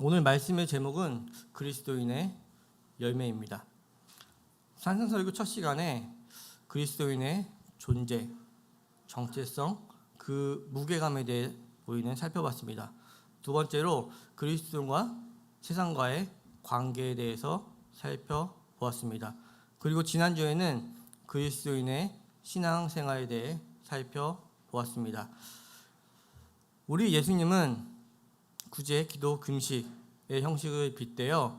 오늘 말씀의 제목은 그리스도인의 열매입니다. 산상설교 첫 시간에 그리스도인의 존재, 정체성, 그 무게감에 대해 우리는 살펴봤습니다. 두 번째로 그리스도인과 세상과의 관계에 대해서 살펴보았습니다. 그리고 지난주에는 그리스도인의 신앙생활에 대해 살펴보았습니다. 우리 예수님은 구제, 기도, 금식의 형식을 빗대어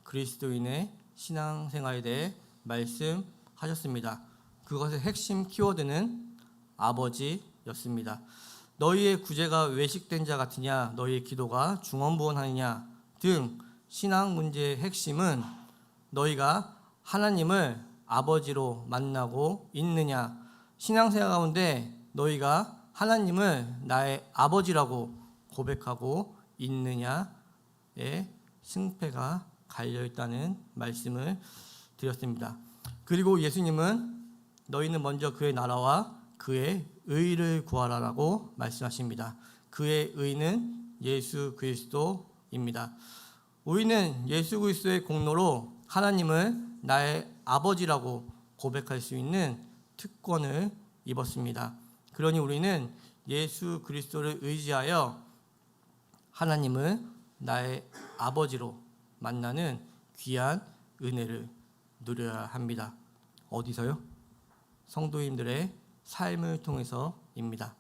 그리스도인의 신앙생활에 대해 말씀하셨습니다. 그것의 핵심 키워드는 아버지였습니다. 너희의 구제가 외식된 자 같으냐, 너희의 기도가 중언부언하느냐 등 신앙 문제의 핵심은 너희가 하나님을 아버지로 만나고 있느냐, 신앙생활 가운데 너희가 하나님을 나의 아버지라고 고백하고 있느냐에 승패가 갈려있다는 말씀을 드렸습니다. 그리고 예수님은 너희는 먼저 그의 나라와 그의 의를 구하라라고 말씀하십니다. 그의 의는 예수 그리스도입니다. 우리는 예수 그리스도의 공로로 하나님을 나의 아버지라고 고백할 수 있는 특권을 입었습니다. 그러니 우리는 예수 그리스도를 의지하여 하나님을 나의 아버지로 만나는 귀한 은혜를 누려야 합니다. 어디서요? 성도님들의 삶을 통해서입니다.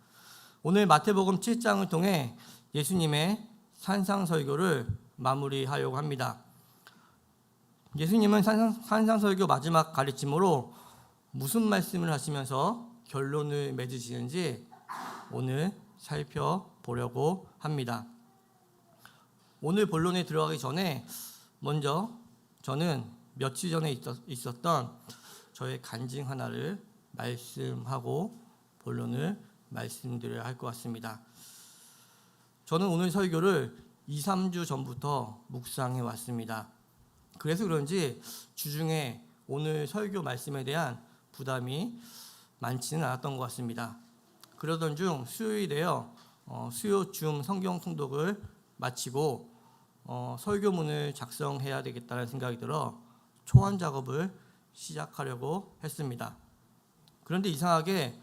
오늘 마태복음 7장을 통해 예수님의 산상설교를 마무리하려고 합니다. 예수님은 산상설교 마지막 가르침으로 무슨 말씀을 하시면서 결론을 맺으시는지 오늘 살펴보려고 합니다. 오늘 본론에 들어가기 전에 먼저 저는 며칠 전에 있었던 저의 간증 하나를 말씀하고 본론을 말씀드려야 할 것 같습니다. 저는 오늘 설교를 2-3주 전부터 묵상해 왔습니다. 그래서 그런지 주중에 오늘 설교 말씀에 대한 부담이 많지는 않았던 것 같습니다. 그러던 중 수요일에요, 수요 줌 성경 통독을 마치고 설교문을 작성해야 되겠다는 생각이 들어 초안 작업을 시작하려고 했습니다. 그런데 이상하게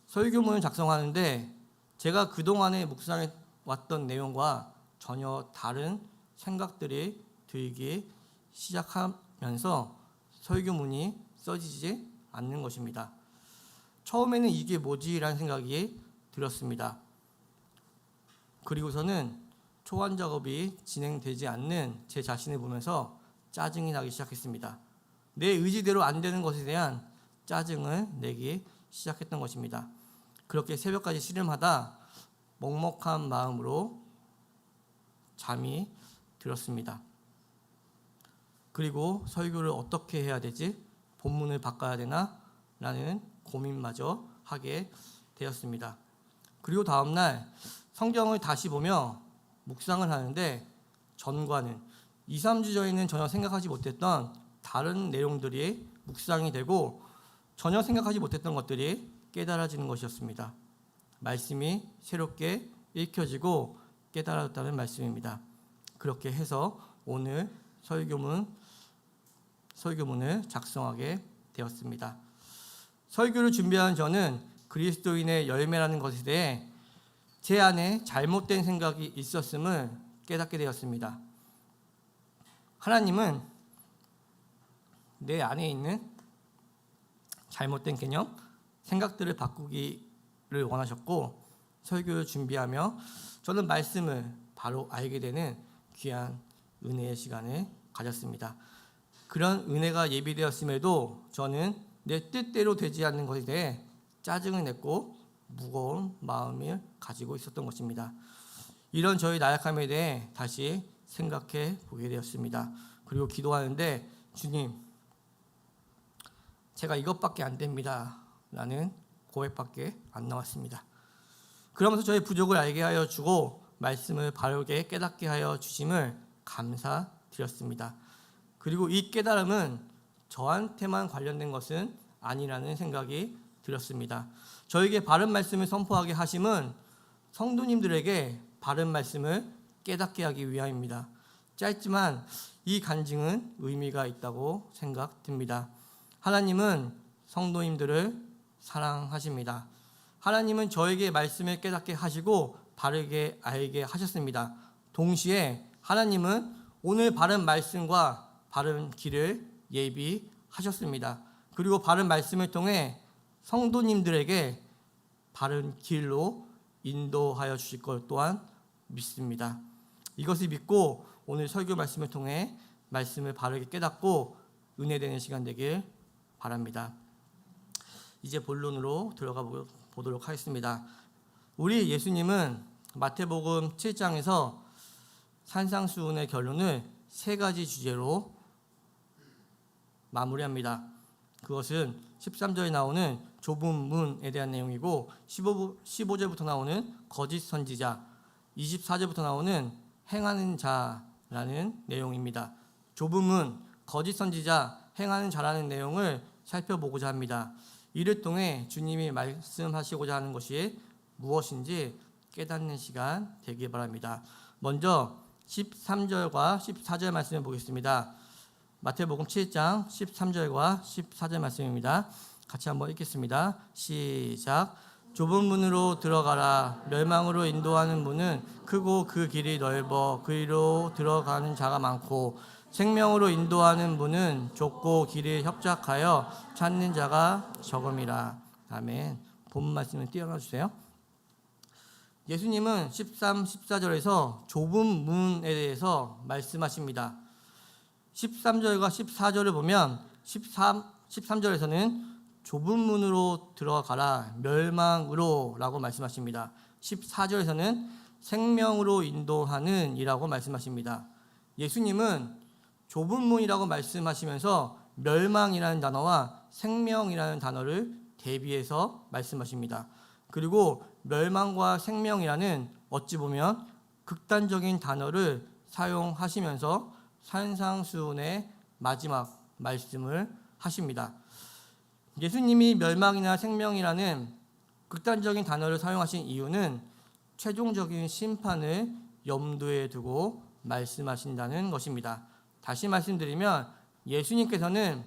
설교문을 작성하는데 제가 그동안에 묵상해 왔던 내용과 전혀 다른 생각들이 들기 시작하면서 설교문이 써지지 않는 것입니다. 처음에는 이게 뭐지라는 생각이 들었습니다. 그리고서는 초안 작업이 진행되지 않는 제 자신을 보면서 짜증이 나기 시작했습니다. 내 의지대로 안 되는 것에 대한 짜증을 내기 시작했던 것입니다. 그렇게 새벽까지 씨름하다 먹먹한 마음으로 잠이 들었습니다. 그리고 설교를 어떻게 해야 되지? 본문을 바꿔야 되나? 라는 고민마저 하게 되었습니다. 그리고 다음날 성경을 다시 보며 묵상을 하는데 전과는 2-3주 전에는 전혀 생각하지 못했던 다른 내용들이 묵상이 되고 전혀 생각하지 못했던 것들이 깨달아지는 것이었습니다. 말씀이 새롭게 읽혀지고 깨달아졌다는 말씀입니다. 그렇게 해서 오늘 설교문을 작성하게 되었습니다. 설교를 준비한 저는 그리스도인의 열매라는 것에 대해 제 안에 잘못된 생각이 있었음을 깨닫게 되었습니다. 하나님은 내 안에 있는 잘못된 개념, 생각들을 바꾸기를 원하셨고 설교를 준비하며 저는 말씀을 바로 알게 되는 귀한 은혜의 시간을 가졌습니다. 그런 은혜가 예비되었음에도 저는 내 뜻대로 되지 않는 것에 대해 짜증을 냈고 무거운 마음을 가지고 있었던 것입니다. 이런 저의 나약함에 대해 다시 생각해 보게 되었습니다. 그리고 기도하는데 주님, 제가 이것밖에 안 됩니다 라는 고백밖에 안 나왔습니다. 그러면서 저의 부족을 알게 하여 주고 말씀을 바르게 깨닫게 하여 주심을 감사드렸습니다. 그리고 이 깨달음은 저한테만 관련된 것은 아니라는 생각이 들었습니다. 저에게 바른 말씀을 선포하게 하심은 성도님들에게 바른 말씀을 깨닫게 하기 위함입니다. 짧지만 이 간증은 의미가 있다고 생각됩니다. 하나님은 성도님들을 사랑하십니다. 하나님은 저에게 말씀을 깨닫게 하시고 바르게 알게 하셨습니다. 동시에 하나님은 오늘 바른 말씀과 바른 길을 예비하셨습니다. 그리고 바른 말씀을 통해 성도님들에게 바른 길로 인도하여 주실 것 또한 믿습니다. 이것을 믿고 오늘 설교 말씀을 통해 말씀을 바르게 깨닫고 은혜되는 시간 되길 바랍니다. 이제 본론으로 들어가 보도록 하겠습니다. 우리 예수님은 마태복음 7장에서 산상수훈의 결론을 세 가지 주제로 마무리합니다. 그것은 13절에 나오는 좁은 문에 대한 내용이고 15절부터 나오는 거짓 선지자, 24절부터 나오는 행하는 자라는 내용입니다. 좁은 문, 거짓 선지자, 행하는 자라는 내용을 살펴보고자 합니다. 이를 통해 주님이 말씀하시고자 하는 것이 무엇인지 깨닫는 시간 되길 바랍니다. 먼저 13절과 14절 말씀을 보겠습니다. 마태복음 7장 13절과 14절 말씀입니다. 같이 한번 읽겠습니다. 시작. 좁은 문으로 들어가라. 멸망으로 인도하는 문은 크고 그 길이 넓어 그리로 들어가는 자가 많고 생명으로 인도하는 문은 좁고 길이 협착하여 찾는 자가 적음이라. 아멘. 본 말씀을 띄어놔 주세요. 예수님은 13, 14절에서 좁은 문에 대해서 말씀하십니다. 13절과 14절을 보면 13절에서는 좁은 문으로 들어가라 멸망으로 라고 말씀하십니다. 14절에서는 생명으로 인도하는 이라고 말씀하십니다. 예수님은 좁은 문이라고 말씀하시면서 멸망이라는 단어와 생명이라는 단어를 대비해서 말씀하십니다. 그리고 멸망과 생명이라는 어찌 보면 극단적인 단어를 사용하시면서 산상수훈의 마지막 말씀을 하십니다. 예수님이 멸망이나 생명이라는 극단적인 단어를 사용하신 이유는 최종적인 심판을 염두에 두고 말씀하신다는 것입니다. 다시 말씀드리면 예수님께서는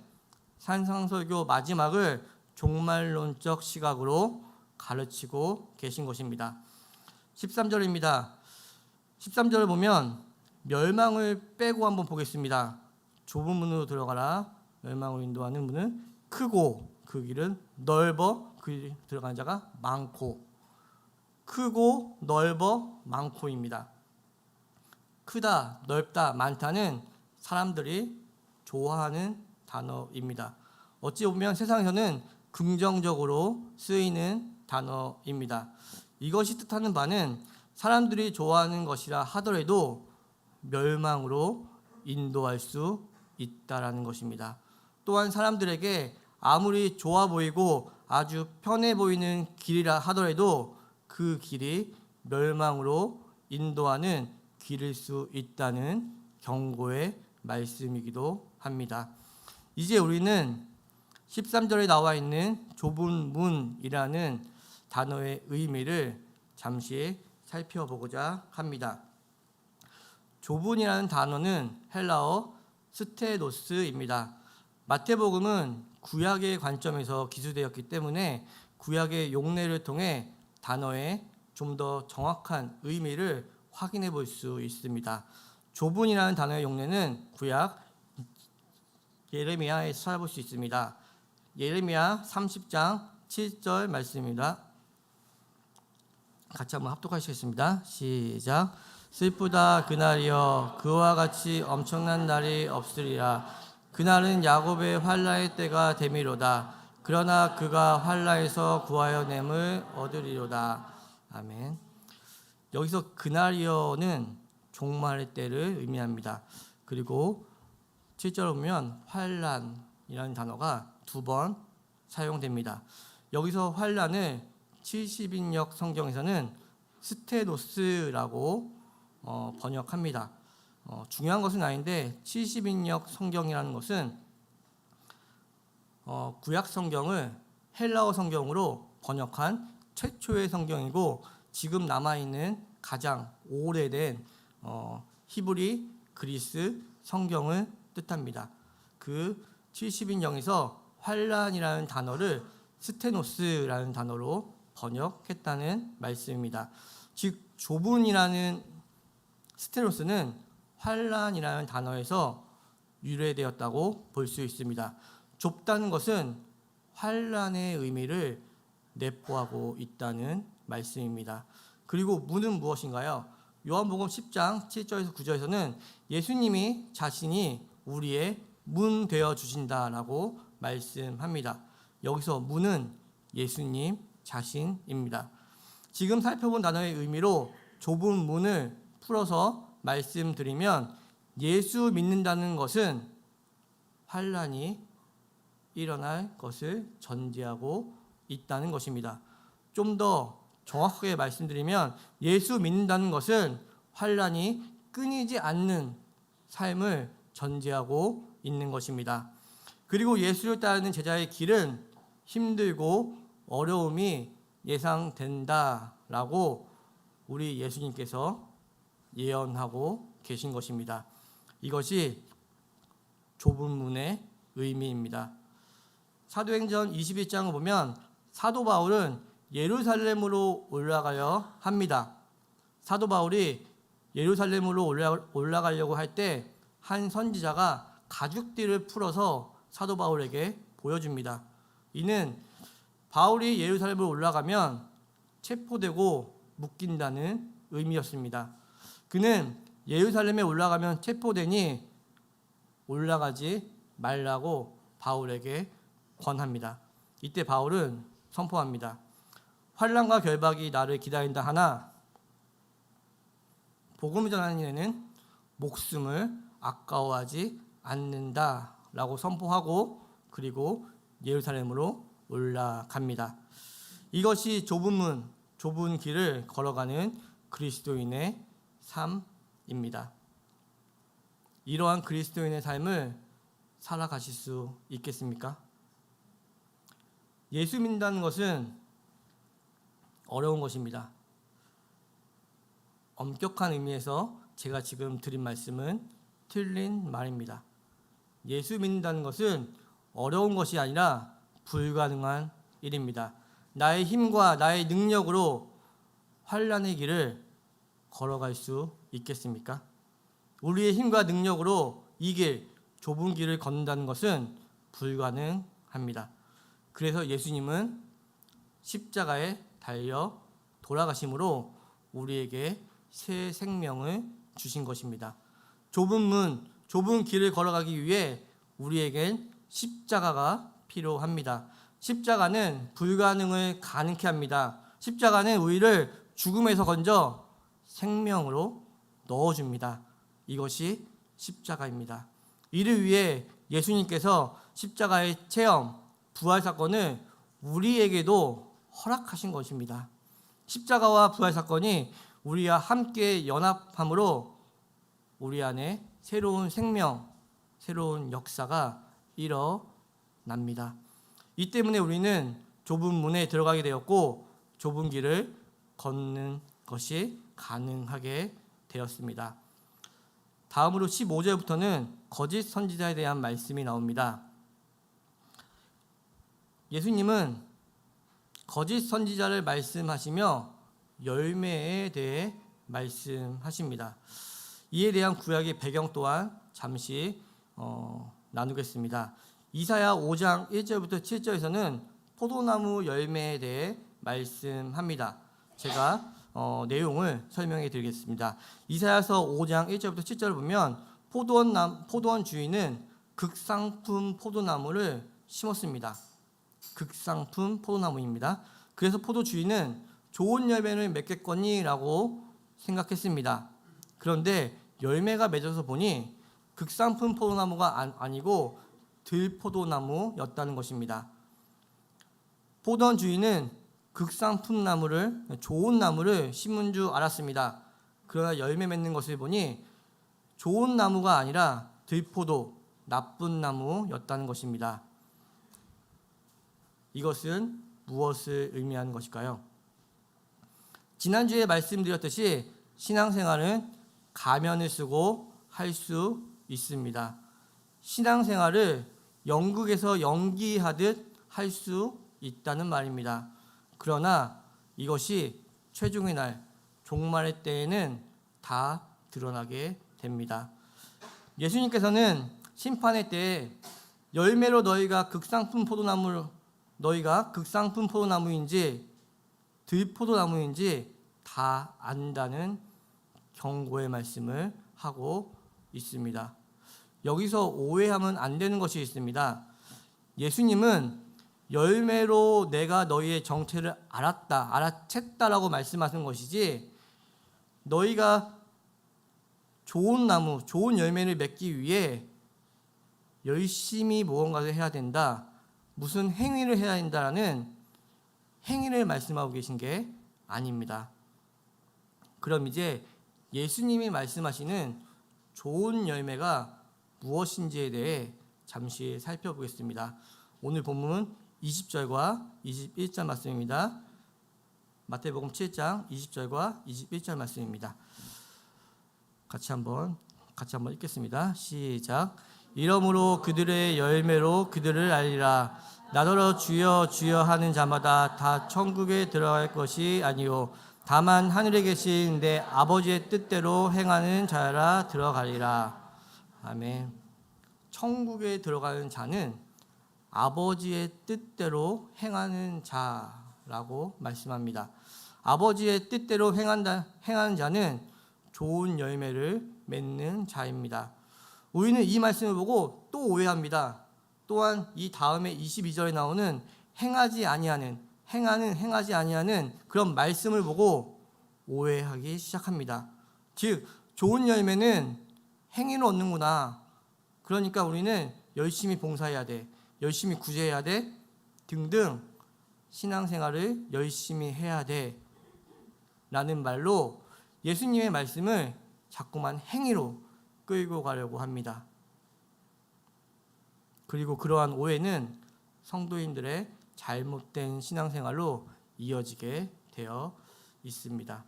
산상설교 마지막을 종말론적 시각으로 가르치고 계신 것입니다. 13절입니다. 13절을 보면 멸망을 빼고 한번 보겠습니다. 좁은 문으로 들어가라. 멸망으로 인도하는 문은 크고 그 길은 넓어 그 길에 들어가는 자가 많고. 크고 넓어 많고입니다. 크다, 넓다, 많다는 사람들이 좋아하는 단어입니다. 어찌 보면 세상에서는 긍정적으로 쓰이는 단어입니다. 이것이 뜻하는 바는 사람들이 좋아하는 것이라 하더라도 멸망으로 인도할 수 있다라는 것입니다. 또한 사람들에게 아무리 좋아 보이고 아주 편해 보이는 길이라 하더라도 그 길이 멸망으로 인도하는 길일 수 있다는 경고의 말씀이기도 합니다. 이제 우리는 13절에 나와 있는 좁은 문이라는 단어의 의미를 잠시 살펴보고자 합니다. 좁은이라는 단어는 헬라어 스테노스입니다. 마태복음은 구약의 관점에서 기술되었기 때문에 구약의 용례를 통해 단어의 좀 더 정확한 의미를 확인해 볼 수 있습니다. 좁은이라는 단어의 용례는 구약 예레미야에서 찾아볼 수 있습니다. 예레미야 30장 7절 말씀입니다. 같이 한번 합독하시겠습니다. 시작. 슬프다 그날이여 그와 같이 엄청난 날이 없으리라. 그날은 야곱의 환난의 때가 되미로다. 그러나 그가 환난에서 구하여 냄을 얻으리로다. 아멘. 여기서 그날이여는 종말의 때를 의미합니다. 그리고 7절을 보면 환난이라는 단어가 2번 사용됩니다. 여기서 환난을 70인역 성경에서는 스테노스라고 번역합니다. 중요한 것은 아닌데 70인역 성경이라는 것은 구약 성경을 헬라어 성경으로 번역한 최초의 성경이고 지금 남아있는 가장 오래된 히브리 그리스 성경을 뜻합니다. 그 70인경에서 환란이라는 단어를 스테노스라는 단어로 번역했다는 말씀입니다. 즉 좁은이라는 스테노스는 환란이라는 단어에서 유래되었다고 볼 수 있습니다. 좁다는 것은 환란의 의미를 내포하고 있다는 말씀입니다. 그리고 문은 무엇인가요? 요한복음 10장 7절에서 9절에서는 예수님이 자신이 우리의 문 되어 주신다라고 말씀합니다. 여기서 문은 예수님 자신입니다. 지금 살펴본 단어의 의미로 좁은 문을 풀어서 말씀드리면 예수 믿는다는 것은 환란이 일어날 것을 전제하고 있다는 것입니다. 좀 더 정확하게 말씀드리면 예수 믿는다는 것은 환란이 끊이지 않는 삶을 전제하고 있는 것입니다. 그리고 예수를 따르는 제자의 길은 힘들고 어려움이 예상된다라고 우리 예수님께서 예언하고 계신 것입니다. 이것이 좁은 문의 의미입니다. 사도행전 21장을 보면 사도 바울은 예루살렘으로 올라가려 합니다. 사도 바울이 예루살렘으로 올라가려고 할 때 한 선지자가 가죽띠를 풀어서 사도 바울에게 보여줍니다. 이는 바울이 예루살렘으로 올라가면 체포되고 묶인다는 의미였습니다. 그는 예루살렘에 올라가면 체포되니 올라가지 말라고 바울에게 권합니다. 이때 바울은 선포합니다. 환난과 결박이 나를 기다린다 하나 복음을 전하는 일에는 목숨을 아까워하지 않는다라고 선포하고 그리고 예루살렘으로 올라갑니다. 이것이 좁은 문, 좁은 길을 걸어가는 그리스도인의 삶입니다. 이러한 그리스도인의 삶을 살아가실 수 있겠습니까? 예수 믿는다는 것은 어려운 것입니다. 엄격한 의미에서 제가 지금 드린 말씀은 틀린 말입니다. 예수 믿는다는 것은 어려운 것이 아니라 불가능한 일입니다. 나의 힘과 나의 능력으로 환난의 길을 걸어갈 수 있겠습니까? 우리의 힘과 능력으로 이 길, 좁은 길을 걷는다는 것은 불가능합니다. 그래서 예수님은 십자가에 달려 돌아가심으로 우리에게 새 생명을 주신 것입니다. 좁은 문, 좁은 길을 걸어가기 위해 우리에겐 십자가가 필요합니다. 십자가는 불가능을 가능케 합니다. 십자가는 우리를 죽음에서 건져 생명으로 넣어줍니다. 이것이 십자가입니다. 이를 위해 예수님께서 십자가의 체험, 부활 사건을 우리에게도 허락하신 것입니다. 십자가와 부활 사건이 우리와 함께 연합함으로 우리 안에 새로운 생명, 새로운 역사가 일어납니다. 이 때문에 우리는 좁은 문에 들어가게 되었고 좁은 길을 걷는 것이 가능하게 되었습니다. 다음으로 15절부터는 거짓 선지자에 대한 말씀이 나옵니다. 예수님은 거짓 선지자를 말씀하시며 열매에 대해 말씀하십니다. 이에 대한 구약의 배경 또한 잠시 나누겠습니다. 이사야 5장 1절부터 7절에서는 포도나무 열매에 대해 말씀합니다. 제가 내용을 설명해 드리겠습니다. 이사야서 5장 1절부터 7절을 보면 포도원 주인은 극상품 포도나무를 심었습니다. 극상품 포도나무입니다. 그래서 포도 주인은 좋은 열매를 맺겠거니라고 생각했습니다. 그런데 열매가 맺어서 보니 극상품 포도나무가 아니고 들포도나무였다는 것입니다. 포도원 주인은 극상품 나무를, 좋은 나무를 심은 줄 알았습니다. 그러나 열매 맺는 것을 보니 좋은 나무가 아니라 들포도, 나쁜 나무였다는 것입니다. 이것은 무엇을 의미하는 것일까요? 지난주에 말씀드렸듯이 신앙생활은 가면을 쓰고 할 수 있습니다. 신앙생활을 연극에서 연기하듯 할 수 있다는 말입니다. 그러나 이것이 최종의 날, 종말의 때에는 다 드러나게 됩니다. 예수님께서는 심판의 때에 열매로 너희가 극상품 포도나무인지 들포도나무인지 다 안다는 경고의 말씀을 하고 있습니다. 여기서 오해하면 안 되는 것이 있습니다. 예수님은 열매로 내가 너희의 정체를 알아챘다라고 말씀하신 것이지, 너희가 좋은 나무, 좋은 열매를 맺기 위해 열심히 무언가를 해야 된다, 무슨 행위를 해야 된다라는 행위를 말씀하고 계신 게 아닙니다. 그럼 이제 예수님이 말씀하시는 좋은 열매가 무엇인지에 대해 잠시 살펴보겠습니다. 오늘 본문은 20절과 21절 말씀입니다. 마태복음 7장 20절과 21절 말씀입니다. 같이 한번 읽겠습니다. 시작. 이러므로 그들의 열매로 그들을 알리라. 나더러 주여 주여 하는 자마다 다 천국에 들어갈 것이 아니요 다만 하늘에 계신 내 아버지의 뜻대로 행하는 자라 들어가리라. 아멘. 천국에 들어가는 자는 아버지의 뜻대로 행하는 자라고 말씀합니다. 아버지의 뜻대로 행하는 자는 좋은 열매를 맺는 자입니다. 우리는 이 말씀을 보고 또 오해합니다. 또한 이 다음에 22절에 나오는 행하지 아니하는 그런 말씀을 보고 오해하기 시작합니다. 즉 좋은 열매는 행위로 얻는구나. 그러니까 우리는 열심히 봉사해야 돼, 열심히 구제해야 돼 등등 신앙생활을 열심히 해야 돼 라는 말로 예수님의 말씀을 자꾸만 행위로 끌고 가려고 합니다. 그리고 그러한 오해는 성도인들의 잘못된 신앙생활로 이어지게 되어 있습니다.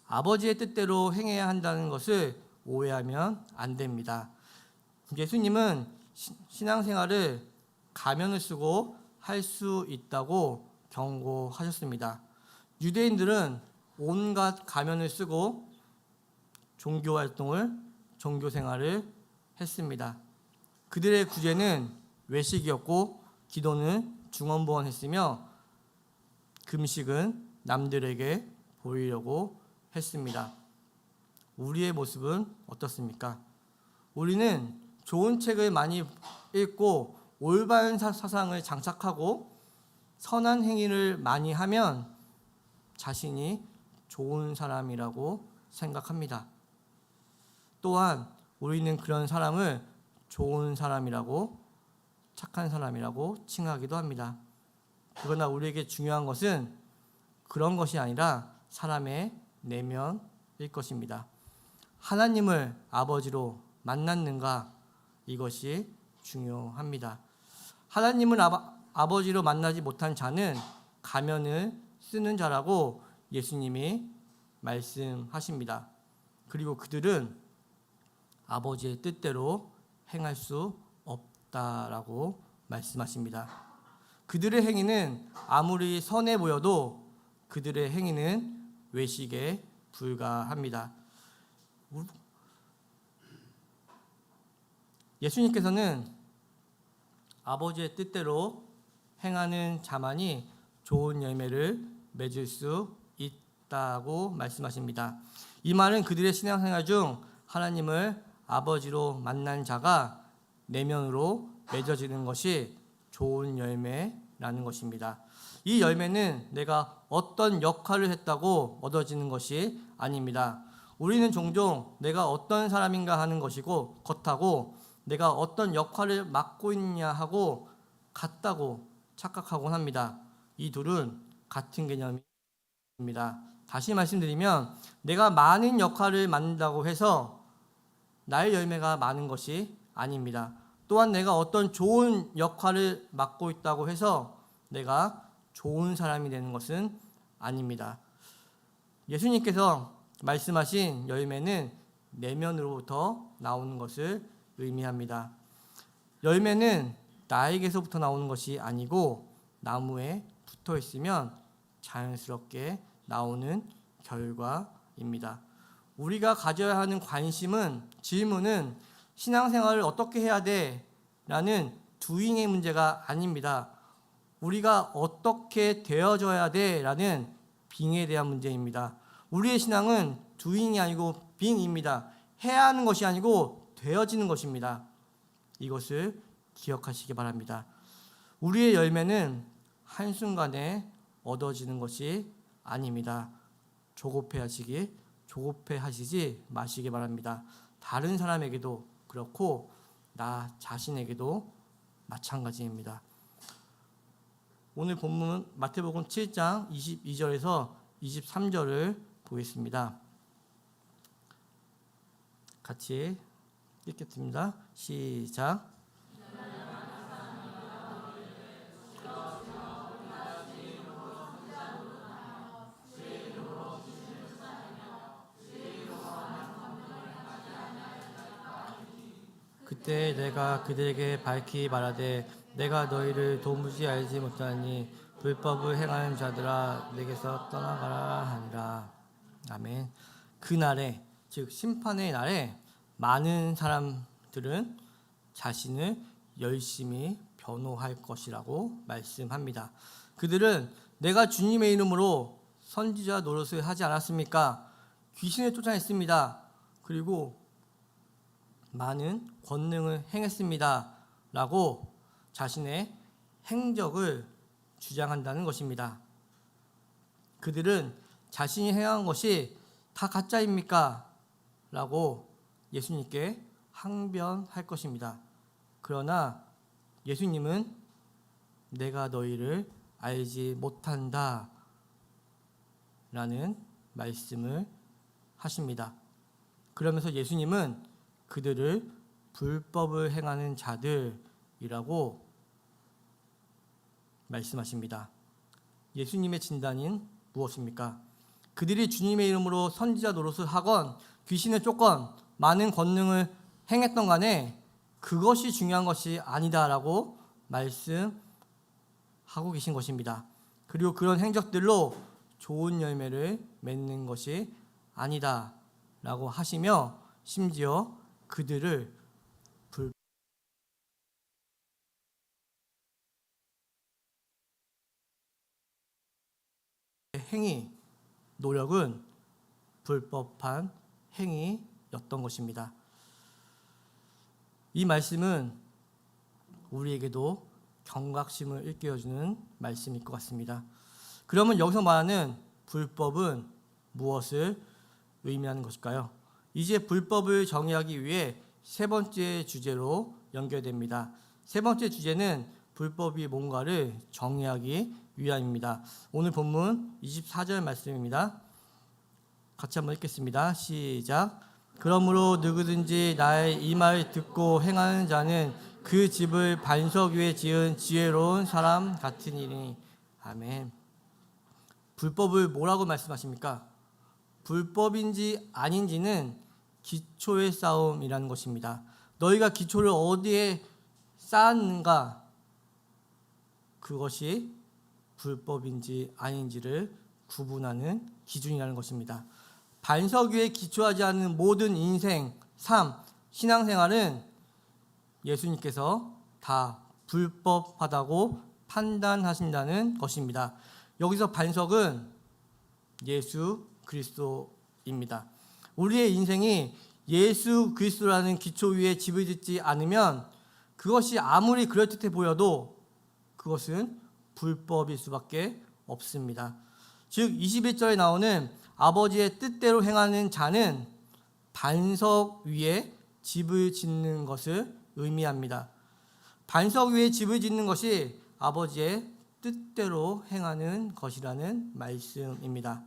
아버지의 뜻대로 행해야 한다는 것을 오해하면 안 됩니다. 예수님은 신앙생활을 가면을 쓰고 할 수 있다고 경고하셨습니다. 유대인들은 온갖 가면을 쓰고 종교생활을 했습니다. 그들의 구제는 외식이었고 기도는 중언부언했으며 금식은 남들에게 보이려고 했습니다. 우리의 모습은 어떻습니까? 우리는 좋은 책을 많이 읽고 올바른 사상을 장착하고 선한 행위를 많이 하면 자신이 좋은 사람이라고 생각합니다. 또한 우리는 그런 사람을 좋은 사람이라고, 착한 사람이라고 칭하기도 합니다. 그러나 우리에게 중요한 것은 그런 것이 아니라 사람의 내면일 것입니다. 하나님을 아버지로 만났는가, 이것이 중요합니다. 하나님을 아버지로 만나지 못한 자는 가면을 쓰는 자라고 예수님이 말씀하십니다. 그리고 그들은 아버지의 뜻대로 행할 수 없다라고 말씀하십니다. 그들의 행위는 아무리 선해 보여도 그들의 행위는 외식에 불과합니다. 예수님께서는 아버지의 뜻대로 행하는 자만이 좋은 열매를 맺을 수 있다고 말씀하십니다. 이 말은 그들의 신앙생활 중 하나님을 아버지로 만난 자가 내면으로 맺어지는 것이 좋은 열매라는 것입니다. 이 열매는 내가 어떤 역할을 했다고 얻어지는 것이 아닙니다. 우리는 종종 내가 어떤 사람인가 하는 것이고 것하고 내가 어떤 역할을 맡고 있냐 하고 같다고 착각하곤 합니다. 이 둘은 같은 개념입니다. 다시 말씀드리면 내가 많은 역할을 맡는다고 해서 나의 열매가 많은 것이 아닙니다. 또한 내가 어떤 좋은 역할을 맡고 있다고 해서 내가 좋은 사람이 되는 것은 아닙니다. 예수님께서 말씀하신 열매는 내면으로부터 나오는 것을 의미합니다. 열매는 나에게서부터 나오는 것이 아니고 나무에 붙어 있으면 자연스럽게 나오는 결과입니다. 우리가 가져야 하는 질문은 신앙생활을 어떻게 해야 돼? 라는 doing의 문제가 아닙니다. 우리가 어떻게 되어져야 돼? 라는 being에 대한 문제입니다. 우리의 신앙은 doing이 아니고 being입니다. 해야 하는 것이 아니고 되어지는 것입니다. 이것을 기억하시기 바랍니다. 우리의 열매는 한순간에 얻어지는 것이 아닙니다. 조급해하시지 마시기 바랍니다. 다른 사람에게도 그렇고 나 자신에게도 마찬가지입니다. 오늘 본문은 마태복음 7장 22절에서 23절을 보겠습니다. 같이 읽겠습니다. 시작. 그때 내가 그들에게 밝히 말하되 내가 너희를 도무지 알지 못하니 불법을 행하는 자들아 내게서 떠나가라 하니라. 아멘. 그날에 즉 심판의 날에 많은 사람들은 자신을 열심히 변호할 것이라고 말씀합니다. 그들은 내가 주님의 이름으로 선지자 노릇을 하지 않았습니까? 귀신을 쫓아냈습니다. 그리고 많은 권능을 행했습니다. 라고 자신의 행적을 주장한다는 것입니다. 그들은 자신이 행한 것이 다 가짜입니까? 라고 예수님께 항변할 것입니다. 그러나 예수님은 내가 너희를 알지 못한다 라는 말씀을 하십니다. 그러면서 예수님은 그들을 불법을 행하는 자들이라고 말씀하십니다. 예수님의 진단인 무엇입니까? 그들이 주님의 이름으로 선지자 노릇을 하건 귀신을 쫓건 많은 권능을 행했던 간에 그것이 중요한 것이 아니다라고 말씀하고 계신 것입니다. 그리고 그런 행적들로 좋은 열매를 맺는 것이 아니다라고 하시며 심지어 그들을 행위, 노력은 불법한 행위였던 것입니다. 이 말씀은 우리에게도 경각심을 일깨워주는 말씀일 것 같습니다. 그러면 여기서 말하는 불법은 무엇을 의미하는 것일까요? 이제 불법을 정의하기 위해 세 번째 주제로 연결됩니다. 세 번째 주제는 불법이 뭔가를 정의하기 위함입니다. 오늘 본문 24절 말씀입니다. 같이 한번 읽겠습니다. 시작. 그러므로 누구든지 나의 이 말을 듣고 행하는 자는 그 집을 반석 위에 지은 지혜로운 사람 같으니니. 아멘. 불법을 뭐라고 말씀하십니까? 불법인지 아닌지는 기초의 싸움이라는 것입니다. 너희가 기초를 어디에 쌓았는가? 그것이 불법인지 아닌지를 구분하는 기준이라는 것입니다. 반석 위에 기초하지 않는 모든 인생, 삶, 신앙생활은 예수님께서 다 불법하다고 판단하신다는 것입니다. 여기서 반석은 예수 그리스도입니다. 우리의 인생이 예수 그리스도라는 기초 위에 집을 짓지 않으면 그것이 아무리 그럴듯해 보여도 그것은 불법일 수밖에 없습니다. 즉 21절에 나오는 아버지의 뜻대로 행하는 자는 반석 위에 집을 짓는 것을 의미합니다. 반석 위에 집을 짓는 것이 아버지의 뜻대로 행하는 것이라는 말씀입니다.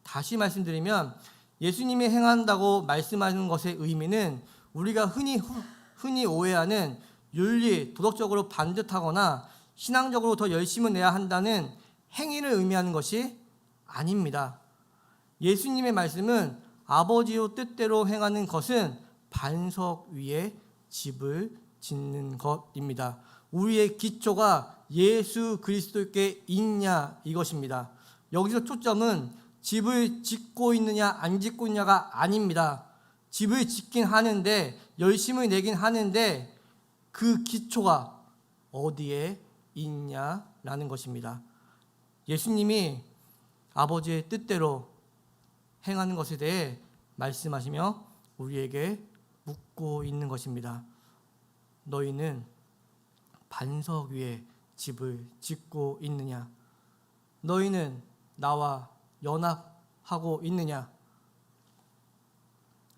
다시 말씀드리면 예수님이 행한다고 말씀하는 것의 의미는 우리가 흔히 오해하는 윤리, 도덕적으로 반듯하거나 신앙적으로 더 열심을 내야 한다는 행위를 의미하는 것이 아닙니다. 예수님의 말씀은 아버지의 뜻대로 행하는 것은 반석 위에 집을 짓는 것입니다. 우리의 기초가 예수 그리스도께 있냐 이것입니다. 여기서 초점은 집을 짓고 있느냐 안 짓고 있냐가 아닙니다. 집을 짓긴 하는데 열심히 내긴 하는데 그 기초가 어디에 있냐라는 것입니다. 예수님이 아버지의 뜻대로 행하는 것에 대해 말씀하시며 우리에게 묻고 있는 것입니다. 너희는 반석 위에 집을 짓고 있느냐? 너희는 나와 연합하고 있느냐?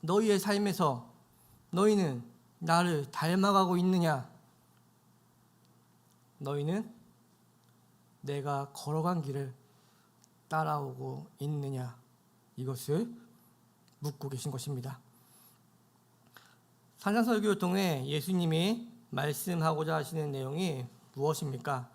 너희의 삶에서 너희는 나를 닮아가고 있느냐? 너희는 내가 걸어간 길을 따라오고 있느냐? 이것을 묻고 계신 것입니다. 산상설교를 통해 예수님이 말씀하고자 하시는 내용이 무엇입니까?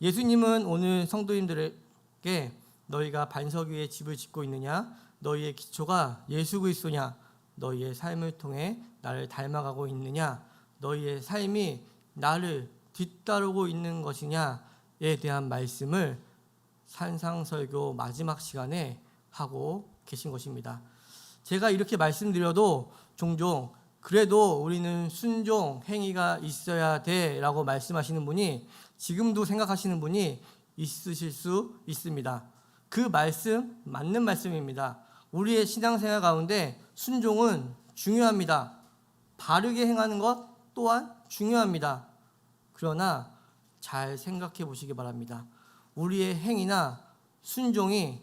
예수님은 오늘 성도님들에게 너희가 반석 위에 집을 짓고 있느냐? 너희의 기초가 예수 그리스도냐? 너희의 삶을 통해 나를 닮아가고 있느냐? 너희의 삶이 나를 뒤따르고 있는 것이냐에 대한 말씀을 산상설교 마지막 시간에 하고 계신 것입니다. 제가 이렇게 말씀드려도 종종 그래도 우리는 순종 행위가 있어야 돼 라고 말씀하시는 분이 지금도 생각하시는 분이 있으실 수 있습니다. 그 말씀 맞는 말씀입니다. 우리의 신앙생활 가운데 순종은 중요합니다. 바르게 행하는 것 또한 중요합니다. 그러나 잘 생각해 보시기 바랍니다. 우리의 행위나 순종이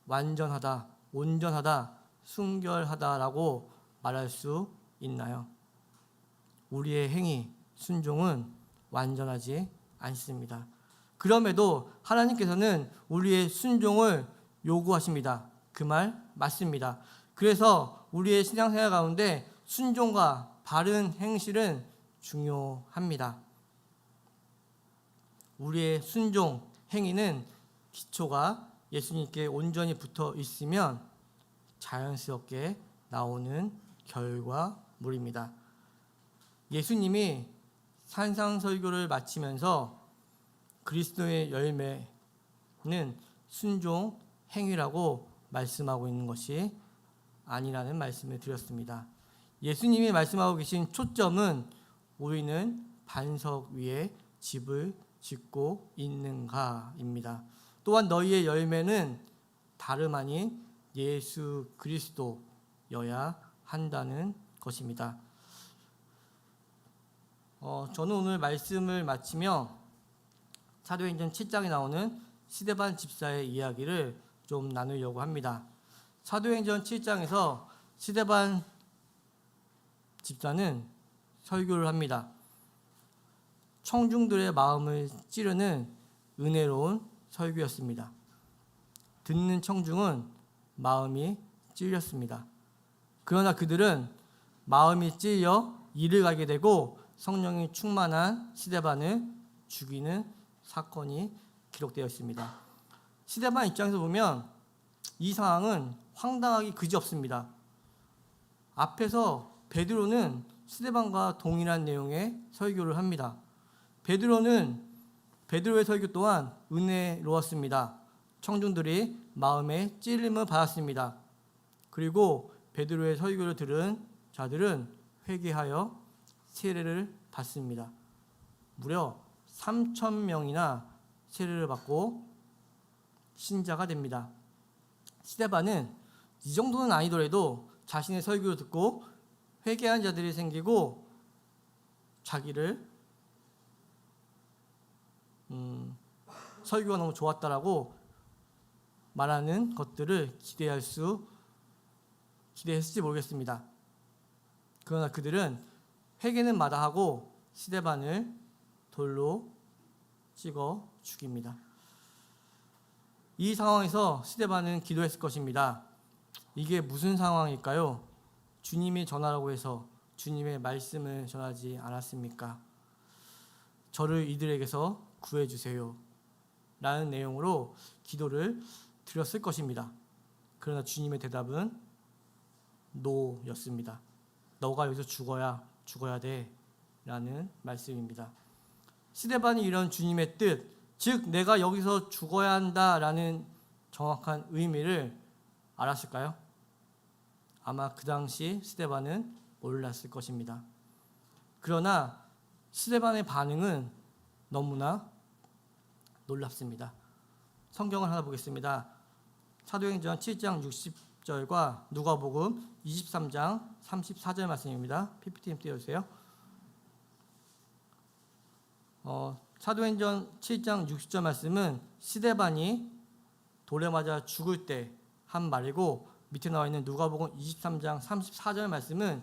완전하다, 온전하다, 순결하다라고 말할 수 있나요? 우리의 행위, 순종은 완전하지 않습니다. 그럼에도 하나님께서는 우리의 순종을 요구하십니다. 그 말 맞습니다. 그래서 우리의 신앙생활 가운데 순종과 바른 행실은 중요합니다. 우리의 순종, 행위는 기초가 예수님께 온전히 붙어 있으면 자연스럽게 나오는 결과물입니다. 예수님이 산상설교를 마치면서 그리스도의 열매는 순종, 행위라고 말씀하고 있는 것이 아니라는 말씀을 드렸습니다. 예수님이 말씀하고 계신 초점은 우리는 반석 위에 집을 짓고 있는가입니다. 또한 너희의 열매는 다름 아닌 예수 그리스도여야 한다는 것입니다. 저는 오늘 말씀을 마치며 사도행전 7장에 나오는 스데반 집사의 이야기를 좀 나누려고 합니다. 사도행전 7장에서 스데반 집사는 설교를 합니다. 청중들의 마음을 찌르는 은혜로운 설교였습니다. 듣는 청중은 마음이 찔렸습니다. 그러나 그들은 마음이 찔려 이를 가게 되고 성령이 충만한 스데반을 죽이는 사건이 기록되어 있습니다. 스데반 입장에서 보면 이 상황은 황당하기 그지없습니다. 앞에서 베드로는 스데반과 동일한 내용의 설교를 합니다. 베드로의 설교 또한 은혜로웠습니다. 청중들이 마음에 찔림을 받았습니다. 그리고 베드로의 설교를 들은 자들은 회개하여 세례를 받습니다. 무려 3,000명이나 세례를 받고 신자가 됩니다. 스데반은 이 정도는 아니더라도 자신의 설교를 듣고 회개한 자들이 생기고 자기를 설교가 너무 좋았다라고 말하는 것들을 기대했을지 모르겠습니다. 그러나 그들은 회개는 마다하고 스데반을 돌로 찍어 죽입니다. 이 상황에서 스데반은 기도했을 것입니다. 이게 무슨 상황일까요? 주님이 전하라고 해서 주님의 말씀을 전하지 않았습니까? 저를 이들에게서 구해주세요 라는 내용으로 기도를 드렸을 것입니다. 그러나 주님의 대답은 노였습니다. 너가 여기서 죽어야 돼 라는 말씀입니다. 스데반이 이런 주님의 뜻, 즉 내가 여기서 죽어야 한다라는 정확한 의미를 알았을까요? 아마 그 당시 스데반은 몰랐을 것입니다. 그러나 스데반의 반응은 너무나 놀랍습니다. 성경을 하나 보겠습니다. 사도행전 7장 60절과 누가복음 23장 34절 말씀입니다. PPT 띄워주세요. 사도행전 7장 60절 말씀은 스데반이 돌에 맞아 죽을 때 한 말이고, 밑에 나와 있는 누가복음 23장 34절 말씀은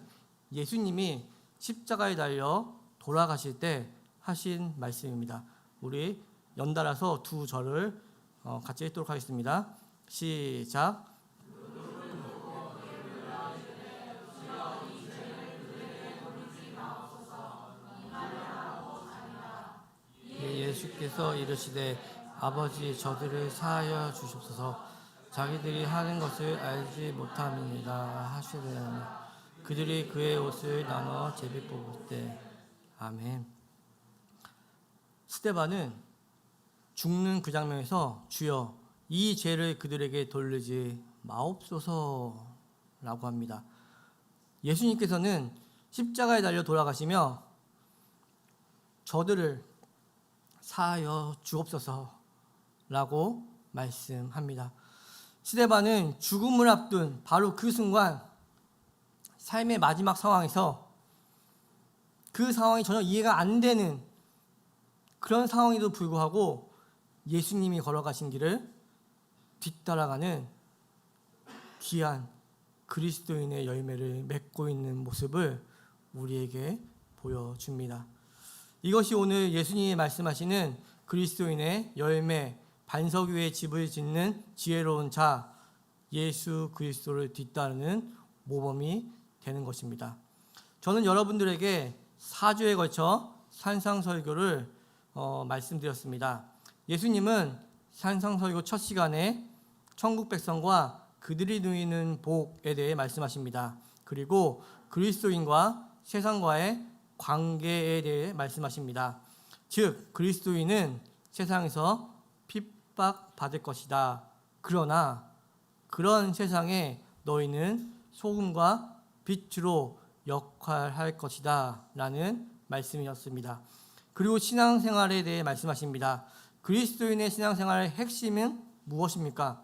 예수님이 십자가에 달려 돌아가실 때 하신 말씀입니다. 우리 연달아서 두 절을 같이 읽도록 하겠습니다. 시작. 예수께서 이르시되 아버지 저들을 사하여 주시옵소서. 자기들이 하는 것을 알지 못함이니라 하시되 그들이 그의 옷을 나눠 제비 뽑을 때. 아멘. 스데반은 죽는 그 장면에서 주여 이 죄를 그들에게 돌리지 마옵소서라고 합니다. 예수님께서는 십자가에 달려 돌아가시며 저들을 사하여 주옵소서라고 말씀합니다. 스데반은 죽음을 앞둔 바로 그 순간, 삶의 마지막 상황에서 그 상황이 전혀 이해가 안 되는 그런 상황에도 불구하고 예수님이 걸어가신 길을 뒤따라가는 귀한 그리스도인의 열매를 맺고 있는 모습을 우리에게 보여줍니다. 이것이 오늘 예수님이 말씀하시는 그리스도인의 열매, 반석 위에 집을 짓는 지혜로운 자, 예수 그리스도를 뒤따르는 모범이 되는 것입니다. 저는 여러분들에게 4주에 걸쳐 산상설교를 말씀드렸습니다. 예수님은 산상설교 첫 시간에 천국 백성과 그들이 누리는 복에 대해 말씀하십니다. 그리고 그리스도인과 세상과의 관계에 대해 말씀하십니다. 즉 그리스도인은 세상에서 핍박받을 것이다. 그러나 그런 세상에 너희는 소금과 빛으로 역할할 것이다 라는 말씀이었습니다. 그리고 신앙생활에 대해 말씀하십니다. 그리스도인의 신앙생활의 핵심은 무엇입니까?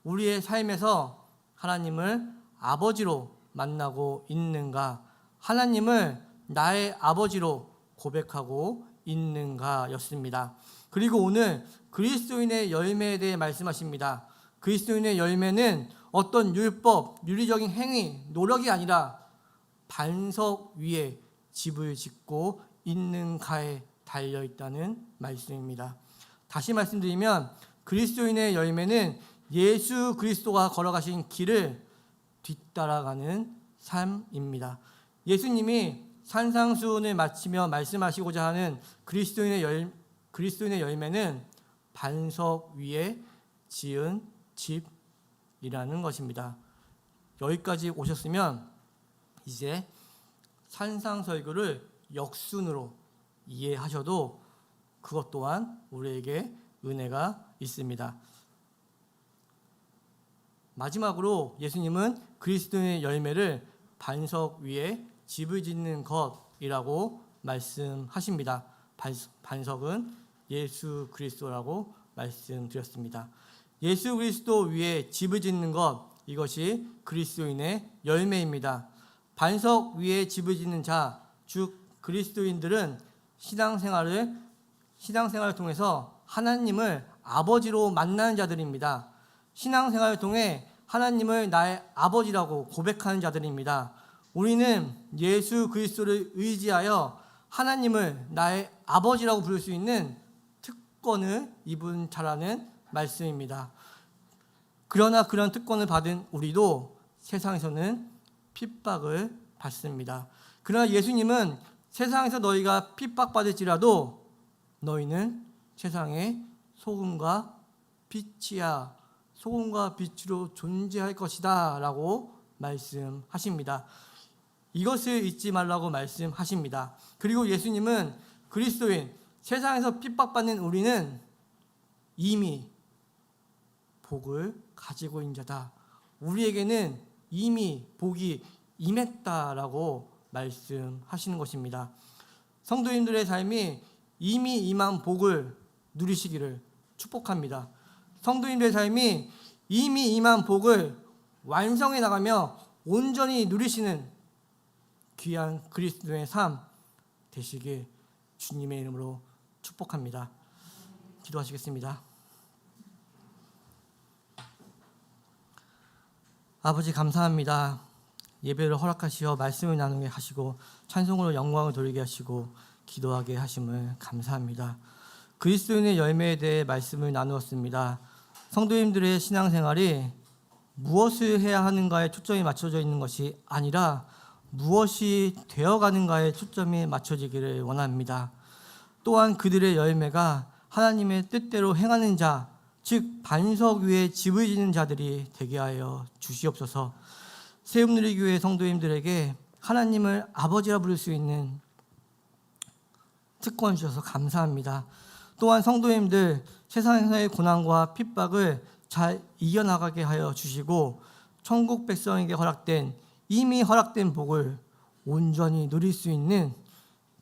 우리의 삶에서 하나님을 아버지로 만나고 있는가, 하나님을 나의 아버지로 고백하고 있는가 였습니다. 그리고 오늘 그리스도인의 열매에 대해 말씀하십니다. 그리스도인의 열매는 어떤 율법, 윤리적인 행위, 노력이 아니라 반석 위에 집을 짓고 있는가에 달려있다는 말씀입니다. 다시 말씀드리면 그리스도인의 열매는 예수 그리스도가 걸어가신 길을 뒤따라가는 삶입니다. 예수님이 산상수훈을 마치며 말씀하시고자 하는 그리스도인의 열매는 반석 위에 지은 집이라는 것입니다. 여기까지 오셨으면 이제 산상설교를 역순으로 이해하셔도 그것 또한 우리에게 은혜가 있습니다. 마지막으로 예수님은 그리스도의 열매를 반석 위에 집을 짓는 것이라고 말씀하십니다. 반석은 예수 그리스도라고 말씀드렸습니다. 예수 그리스도 위에 집을 짓는 것, 이것이 그리스도인의 열매입니다. 반석 위에 집을 짓는 자, 즉 그리스도인들은 신앙생활을 통해서 하나님을 아버지로 만나는 자들입니다. 신앙생활을 통해 하나님을 나의 아버지라고 고백하는 자들입니다. 우리는 예수 그리스도를 의지하여 하나님을 나의 아버지라고 부를 수 있는 특권을 입은 자라는 말씀입니다. 그러나 그런 특권을 받은 우리도 세상에서는 핍박을 받습니다. 그러나 예수님은 세상에서 너희가 핍박받을지라도 너희는 세상의 소금과 빛이야, 소금과 빛으로 존재할 것이다 라고 말씀하십니다. 이것을 잊지 말라고 말씀하십니다. 그리고 예수님은 그리스도인, 세상에서 핍박받는 우리는 이미 복을 가지고 있는 자다. 우리에게는 이미 복이 임했다라고 말씀하시는 것입니다. 성도님들의 삶이 이미 임한 복을 누리시기를 축복합니다. 성도님들의 삶이 이미 임한 복을 완성해 나가며 온전히 누리시는 귀한 그리스도의 삶 되시길 주님의 이름으로 축복합니다. 기도하시겠습니다. 아버지 감사합니다. 예배를 허락하시어 말씀을 나누게 하시고 찬송으로 영광을 돌리게 하시고 기도하게 하심을 감사합니다. 그리스도인의 열매에 대해 말씀을 나누었습니다. 성도님들의 신앙생활이 무엇을 해야 하는가에 초점이 맞춰져 있는 것이 아니라 무엇이 되어가는가에 초점이 맞춰지기를 원합니다. 또한 그들의 열매가 하나님의 뜻대로 행하는 자, 즉 반석 위에 집을 짓는 자들이 되게 하여 주시옵소서. 세움누리교회 성도님들에게 하나님을 아버지라 부를 수 있는 특권 주셔서 감사합니다. 또한 성도님들 세상에서의 고난과 핍박을 잘 이겨나가게 하여 주시고 천국 백성에게 이미 허락된 복을 온전히 누릴 수 있는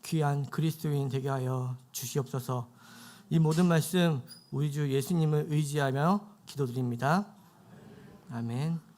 귀한 그리스도인 되게 하여 주시옵소서. 이 모든 말씀 우리 주 예수님을 의지하며 기도드립니다. 아멘.